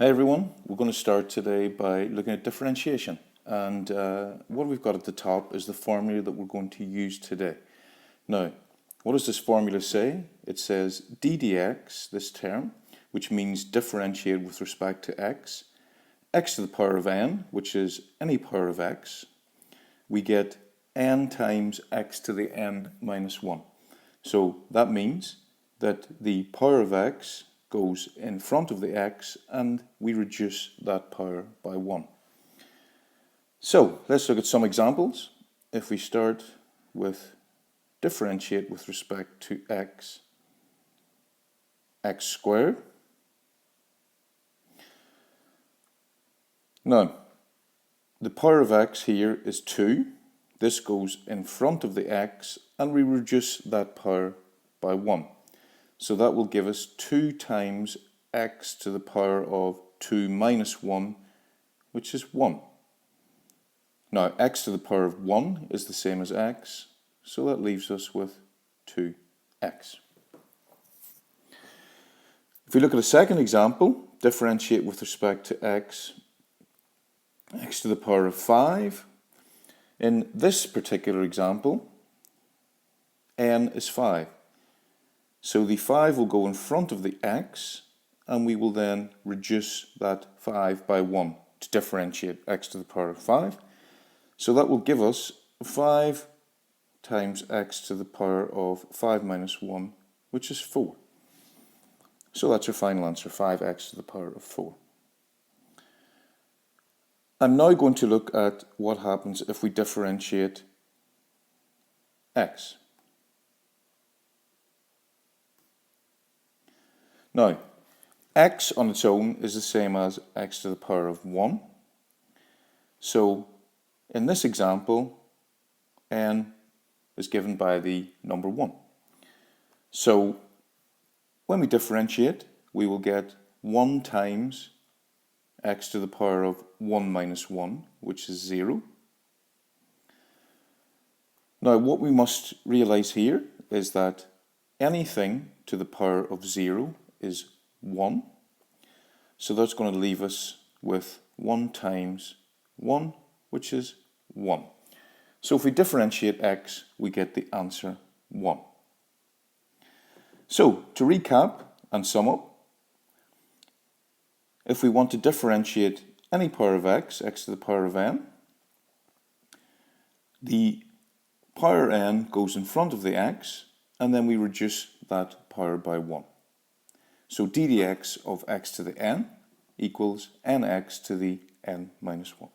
Hi everyone, we're going to start today by looking at differentiation, and what we've got at the top is the formula that we're going to use today. Now, what does this formula say? It says d dx, this term, which means differentiate with respect to x to the power of n, which is any power of x, we get n times x to the n minus 1. So that means that the power of x goes in front of the x and we reduce that power by 1. So let's look at some examples. If we start with differentiate with respect to x squared. Now, the power of x here is 2. This goes in front of the x and we reduce that power by 1. So that will give us 2 times x to the power of 2 minus 1, which is 1. Now, x to the power of 1 is the same as x, so that leaves us with 2x. If we look at a second example, differentiate with respect to x to the power of 5. In this particular example, n is 5. So the 5 will go in front of the x, and we will then reduce that 5 by 1 to differentiate x to the power of 5. So that will give us 5 times x to the power of 5 minus 1, which is 4. So that's our final answer, 5x to the power of 4. I'm now going to look at what happens if we differentiate x. Now, x on its own is the same as x to the power of 1. So, in this example, n is given by the number 1. So, when we differentiate, we will get 1 times x to the power of 1 minus 1, which is 0. Now, what we must realize here is that anything to the power of 0 is 1. So that's going to leave us with 1 times 1, which is 1. So if we differentiate x, we get the answer 1. So to recap and sum up, if we want to differentiate any power of x to the power of n, the power n goes in front of the x, and then we reduce that power by 1. So d dx of x to the n equals nx to the n minus 1.